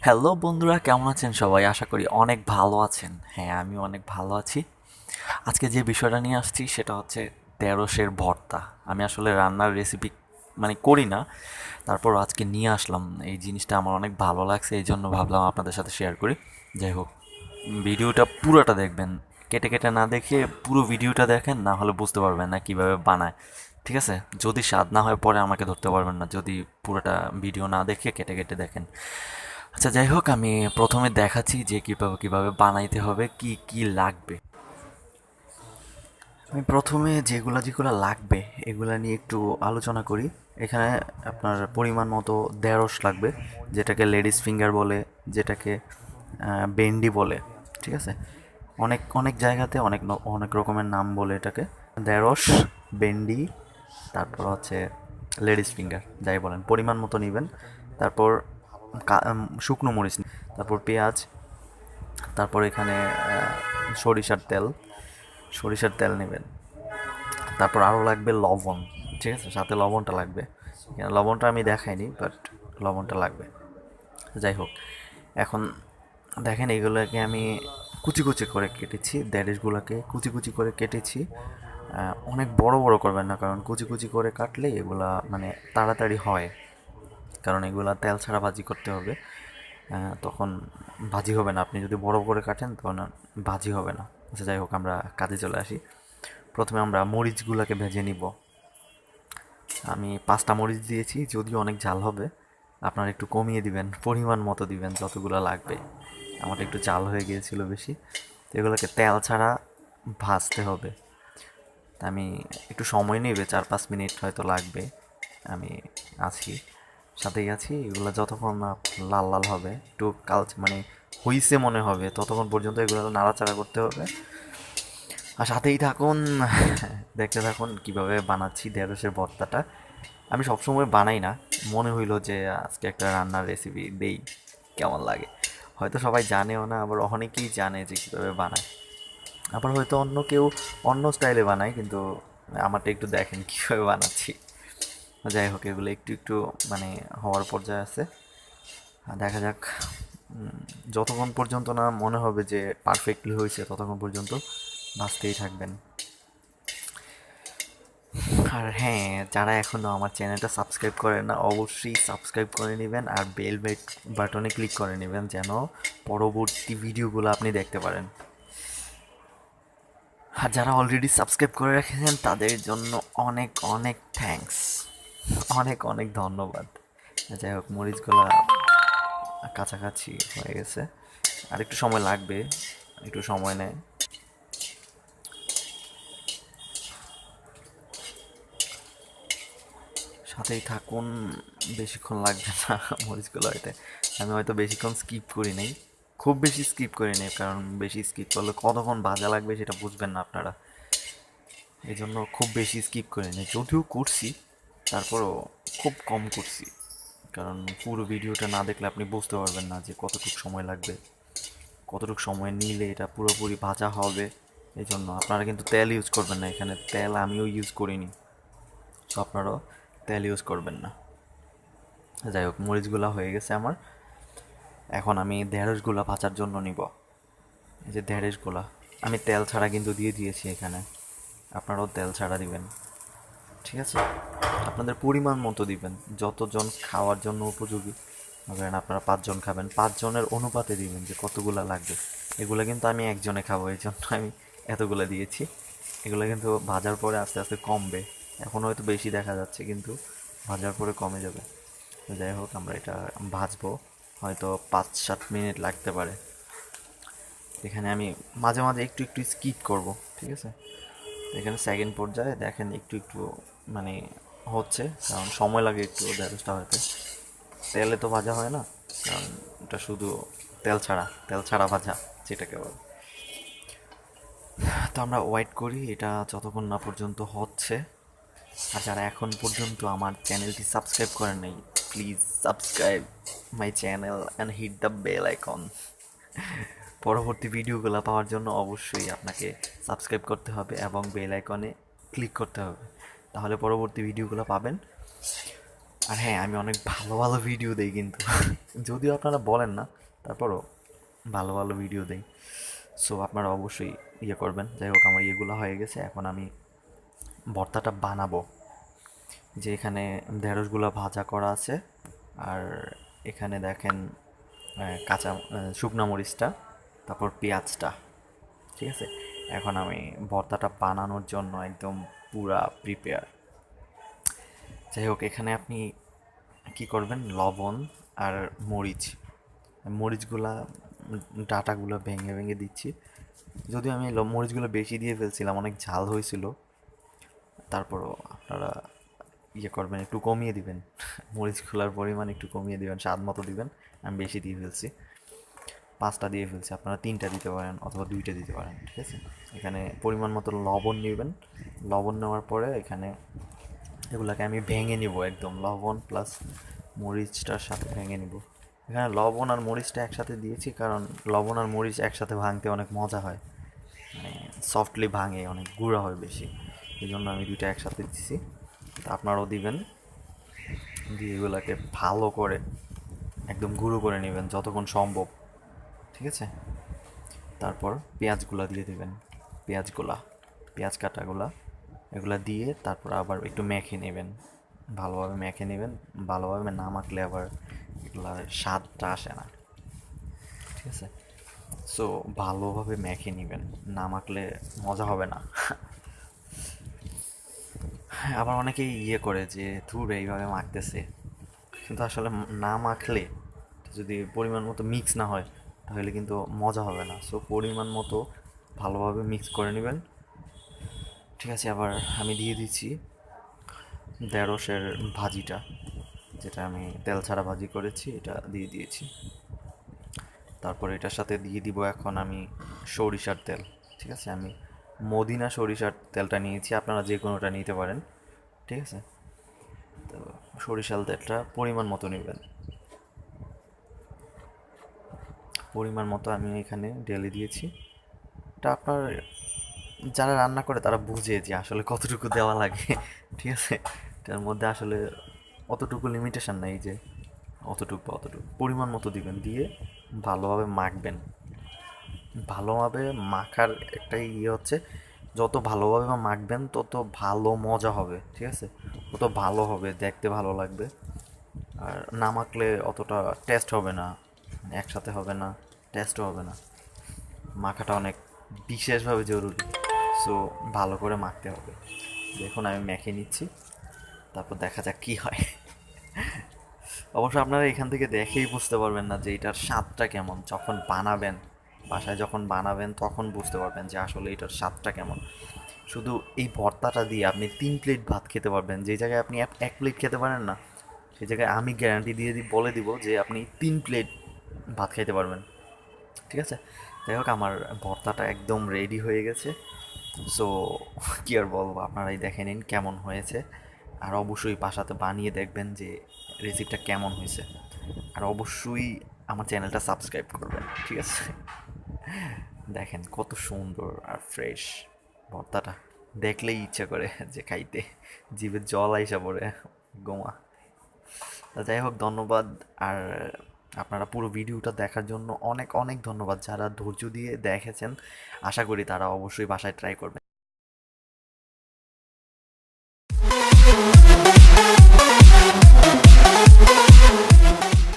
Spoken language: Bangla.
হ্যালো বন্ধুরা, কেমন আছেন সবাই? আশা করি অনেক ভালো আছেন। হ্যাঁ, আমি অনেক ভালো আছি। আজকে যে বিষয়টা নিয়ে আসছি সেটা হচ্ছে ঢেঁড়সের ভর্তা। আমি আসলে রান্নার রেসিপি করি না, তারপর আজকে নিয়ে আসলাম। এই জিনিসটা আমার অনেক ভালো লাগছে, এই জন্য ভাবলাম আপনাদের সাথে শেয়ার করি। যাই হোক, ভিডিওটা পুরোটা দেখবেন, কেটে কেটে না দেখে পুরো ভিডিওটা দেখেন, না হলে বুঝতে পারবেন না কীভাবে বানায়। ঠিক আছে? যদি স্বাদ না হয় পরে আমাকে ধরতে পারবেন না, যদি পুরোটা ভিডিও না দেখে কেটে কেটে দেখেন। আচ্ছা, যাই হোক, আমি প্রথমে দেখাচ্ছি যে কীভাবে কীভাবে বানাইতে হবে, কি কি লাগবে। আমি প্রথমে যেগুলা যেগুলা লাগবে এগুলা নিয়ে একটু আলোচনা করি। এখানে আপনার পরিমাণ মতো ঢেঁড়স লাগবে, যেটাকে লেডিস ফিঙ্গার বলে, যেটাকে বেন্ডি বলে। ঠিক আছে? অনেক অনেক জায়গাতে অনেক অনেক রকমের নাম বলে এটাকে। ঢেঁড়স, বেন্ডি, তারপর হচ্ছে লেডিস ফিঙ্গার, যাই বলেন, পরিমাণ মতো নেবেন। তারপর শুকনো মরিচ, তারপর পেঁয়াজ, তারপর এখানে সরিষার তেল, সরিষার তেল নেবেন। তারপর আরও লাগবে লবণ। ঠিক আছে? সাথে লবণটা লাগবে। লবণটা আমি দেখাইনি, বাট লবণটা লাগবে। যাই হোক, এখন দেখেন এগুলোকে আমি কুচি কুচি করে কেটেছি, ঢেঁড়সগুলোকে কুচি কুচি করে কেটেছি। অনেক বড় বড় করবেন না, কারণ কুচি কুচি করে কাটলে এগুলা তাড়াতাড়ি হয়, কারণ এগুলা তেল ছাড়া ভাজি করতে হবে। তখন ভাজি হবে না। আপনি যদি বড় করে কাটেন তখন ভাজি হবে না। আচ্ছা, যাই হোক, আমরা কাজে চলে আসি। প্রথমে আমরা মরিচগুলোকে ভেজে নিব। আমি 5টা মরিচ দিয়েছি, যদিও অনেক ঝাল হবে, আপনারা একটু কমিয়ে দিবেন, পরিমাণ মতো দিবেন যতগুলো লাগবে। আমার একটু ঝাল হয়ে গিয়েছিল বেশি। তো এগুলোকে তেল ছাড়া ভাজতে হবে। তা আমি একটু সময় নেবে, 4-5 মিনিট হয়তো লাগবে। আমি আছি, সাথেই আছি। এগুলো যতক্ষণ না লাল লাল হবে, একটু হইছে মনে হবে, ততক্ষণ পর্যন্ত এগুলো নাড়াচাড়া করতে হবে। আর সাথেই থাকুন, দেখতে থাকুন কিভাবে বানাচ্ছি ঢেঁড়সের ভর্তাটা। আমি সবসময় বানাই না, মনে হইলো যে আজকে একটা রান্নার রেসিপি দেই, কেমন লাগে। হয়তো সবাই জানেও না, আবার অনেকেই জানে যে কীভাবে বানায়। আবার হয়তো অন্য কেউ অন্য স্টাইলে বানায়, কিন্তু আমারটা একটু দেখেন কীভাবে বানাচ্ছি। যাই হোক, এগুলো একটু একটু হওয়ার পর্যায়ে আছে। দেখা যাক। উম, যতক্ষণ পর্যন্ত না মনে হবে যে পারফেক্টলি হয়েছে, ততক্ষণ পর্যন্ত ভাজতেই থাকবেন। আর হ্যাঁ, যারা এখনও আমার চ্যানেলটা সাবস্ক্রাইব করেন না, অবশ্যই সাবস্ক্রাইব করে নেবেন আর বেল বাটনে ক্লিক করে নেবেন, যেন পরবর্তী ভিডিওগুলো আপনি দেখতে পারেন। আর যারা অলরেডি সাবস্ক্রাইব করে রেখেছেন তাদের জন্য অনেক অনেক থ্যাঙ্কস, অনেক অনেক ধন্যবাদ। যাই হোক, মরিচগুলা কাছাকাছি হয়ে গেছে, আর একটু সময় লাগবে, একটু সময় নেয়। সাথেই থাকুন, বেশিক্ষণ লাগবে না মরিচগুলো হইতে। আমি হয়তো বেশিক্ষণ স্কিপ করি নাই, খুব বেশি স্কিপ করি নাই, কারণ বেশি স্কিপ করলে কতক্ষণ ভাজা লাগবে সেটা বুঝবেন না আপনারা। এই জন্য খুব বেশি স্কিপ করি নাই, যদিও করছি, তারপরও খুব কম করছি। কারণ পুরো ভিডিওটা না দেখলে আপনি বুঝতে পারবেন না যে কতটুকু সময় লাগবে, কতটুকু সময় নিলে এটা পুরোপুরি ভাজা হবে। এই জন্য আপনারা কিন্তু তেল ইউজ করবেন না, এখানে তেল আমিও ইউজ করিনি, তো আপনারাও তেল ইউজ করবেন না। যাই হোক, মরিচগুলা হয়ে গেছে আমার। এখন আমি ঢেঁড়সগুলা ভাজার জন্য নিব। এই যে ঢেঁড়সগুলা আমি তেল ছাড়া কিন্তু দিয়ে দিয়েছি এখানে, আপনারাও তেল ছাড়া দিবেন। ঠিক আছে? আপনাদের পরিমাণ মতো দিবেন, যতজন খাওয়ার জন্য উপযোগী। ধরেন আপনারা 5জন খাবেন, 5জনের অনুপাতে দিবেন যে কতগুলা লাগবে। এগুলো কিন্তু আমি একজনে খাবো, এই জন্য আমি এতগুলো দিয়েছি। এগুলো কিন্তু ভাজার পরে আস্তে আস্তে কমবে। এখন হয়তো বেশি দেখা যাচ্ছে, কিন্তু ভাজার পরে কমে যাবে। তো যাই হোক, আমরা এটা ভাজবো, হয়তো 5-7 মিনিট লাগতে পারে। এখানে আমি মাঝে মাঝে একটু একটু স্কিপ করব। ঠিক আছে? এখানে সেকেন্ড পর্যায়ে দেখেন একটু একটু মানে হচ্ছে, কারণ সময় লাগে একটু ঢেঁড়সটা হতে। তেলে তো ভাজা হয় না, কারণ এটা শুধু তেল ছাড়া ভাজা, যেটাকে বলে। তো আমরা ওয়েট করি এটা যতক্ষণ না পর্যন্ত হচ্ছে। আর যারা এখন পর্যন্ত আমার চ্যানেলটি সাবস্ক্রাইব করেন নাই, please subscribe my channel and hit the bell icon. পরবর্তী ভিডিওগুলো পাওয়ার জন্য অবশ্যই আপনাকে সাবস্ক্রাইব করতে হবে এবং বেল আইকনে ক্লিক করতে হবে, তাহলে পরবর্তী ভিডিওগুলো পাবেন। আর হ্যাঁ, আমি অনেক ভালো ভালো ভিডিও দেই কিন্তু যদিও আপনারা বলেন না, তারপরও ভালো ভালো ভিডিও দেই। সো আপনারা অবশ্যই ইয়ে করবেন। যাই হোক, আমার ইয়েগুলো হয়ে গেছে, এখন আমি ভর্তাটা বানাবো। যে এখানে ঢেঁড়সগুলো ভাজা করা আছে, আর এখানে দেখেন কাঁচা শুকনা মরিচটা, তারপর পেঁয়াজটা, ঠিক আছে। এখন আমি ভর্তাটা বানানোর জন্য একদম পুরা প্রিপেয়ার। যাই হোক, এখানে আপনি কি করবেন, লবণ আর মরিচ, মরিচগুলা ডাটাগুলো ভেঙে ভেঙে দিচ্ছি। যদিও আমি মরিচগুলো বেশি দিয়ে ফেলছিলাম, অনেক ঝাল হয়েছিল, তারপরও আপনারা ইয়ে করবেন, একটু কমিয়ে দিবেন মরিচগুলোর পরিমাণ একটু কমিয়ে দিবেন, স্বাদ মতো দিবেন। আমি বেশি দিয়ে ফেলছি, 5টা দিয়ে ফেলছি, আপনারা 3টা দিতে পারেন অথবা 2টা দিতে পারেন, ঠিক আছে। এখানে পরিমাণ মতো লবণ নেবেন। লবণ নেওয়ার পরে এখানে এগুলাকে আমি ভেঙে নিব, একদম লবণ প্লাস মরিচটার সাথে ভেঙে নিব। এখানে লবণ আর মরিচটা একসাথে দিয়েছি কারণ লবণ আর মরিচ একসাথে ভাঙতে অনেক মজা হয়, মানে সফটলি ভাঙে, অনেক গুঁড়া হয় বেশি, এই জন্য আমি 2টা একসাথে দিচ্ছি। তা আপনারাও দিবেন, দিয়ে এগুলাকে ভালো করে একদম গুঁড়ো করে নেবেন যতক্ষণ সম্ভব, ঠিক আছে। তারপর পেঁয়াজগুলা দিয়ে দেবেন, পেঁয়াজগুলা, পেঁয়াজ কাটাগুলা, এগুলা দিয়ে তারপর আবার একটু মেখে নেবেন, ভালোভাবে মেখে নেবেন। ভালোভাবে না মাখলে আবার এগুলার স্বাদটা আসে না, ঠিক আছে। সো ভালোভাবে মেখে নেবেন, না মাখলে মজা হবে না। আবার অনেকেই ইয়ে করে যে ধুর এইভাবে মাখতেছে, কিন্তু আসলে না মাখলে, যদি পরিমাণ মতো মিক্স না হয় তাহলে কিন্তু মজা হবে না। সো পরিমাণ মতো ভালোভাবে মিক্স করে নেবেন, ঠিক আছে। আবার আমি দিয়ে দিচ্ছি ঢেঁড়সের ভাজিটা, যেটা আমি তেল ছাড়া ভাজি করেছি, এটা দিয়ে দিয়েছি। তারপর এটার সাথে দিয়ে দিব এখন আমি সরিষার তেল, ঠিক আছে। আমি মদিনা সরিষার তেলটা নিয়েছি, আপনারা যে কোনোটা নিতে পারেন, ঠিক আছে। তো সরিষার তেলটা পরিমাণ মতো নেবেন, পরিমাণ মতো আমি এখানে ঢেলে দিয়েছি। এটা আপনার যারা রান্না করে তারা বুঝে যে আসলে কতটুকু দেওয়া লাগে, ঠিক আছে। এটার মধ্যে আসলে অতটুকু লিমিটেশন নাই যে অতটুকু বা অতটুকু, পরিমাণ মতো দিবেন, দিয়ে ভালোভাবে মাখবেন। ভালোভাবে মাখার একটা ইয়ে হচ্ছে, যত ভালোভাবে মাখবেন তত ভালো মজা হবে, ঠিক আছে, তত ভালো হবে, দেখতে ভালো লাগবে। আর না মাখলে অতটা টেস্ট হবে না, একসাথে হবে না, টেস্টও হবে না। মাখাটা অনেক বিশেষভাবে জরুরি। সো ভালো করে মাখতে হবে। দেখুন আমি মেখে নিচ্ছি, তারপর দেখা যাক কি হয়। অবশ্য আপনারা এখান থেকে দেখেই বুঝতে পারবেন না যে এটার স্বাদটা কেমন, যখন বানাবেন, বাসায় যখন বানাবেন তখন বুঝতে পারবেন যে আসলে এটার স্বাদটা কেমন। শুধু এই ভর্তাটা দিয়ে আপনি 3 প্লেট ভাত খেতে পারবেন, যে জায়গায় আপনি 1 প্লেট খেতে পারেন না, সেই জায়গায় আমি গ্যারান্টি দিয়ে বলে দিব যে আপনি 3 প্লেট ভাত খাইতে পারবেন, ঠিক আছে। যাই হোক, আমার ভর্তাটা একদম রেডি হয়ে গেছে। সো কী আর বলবো, আপনারাই দেখে নিন কেমন হয়েছে। আর অবশ্যই বাসাতে বানিয়ে দেখবেন যে রেসিপিটা কেমন হয়েছে। আর অবশ্যই আমার চ্যানেলটা সাবস্ক্রাইব করবেন, ঠিক আছে। দেখেন কত সুন্দর আর ফ্রেশ ভর্তাটা, দেখলেই ইচ্ছা করে যে খাইতে, জিভে জল আইসা পড়ে, গোমা। তা যাই হোক, ধন্যবাদ। আর আপনারা পুরো ভিডিওটা দেখার জন্য অনেক অনেক ধন্যবাদ, যারা ধৈর্য দিয়ে দেখেছেন। আশা করি তারা অবশ্যই বাসায় ট্রাই করবেন।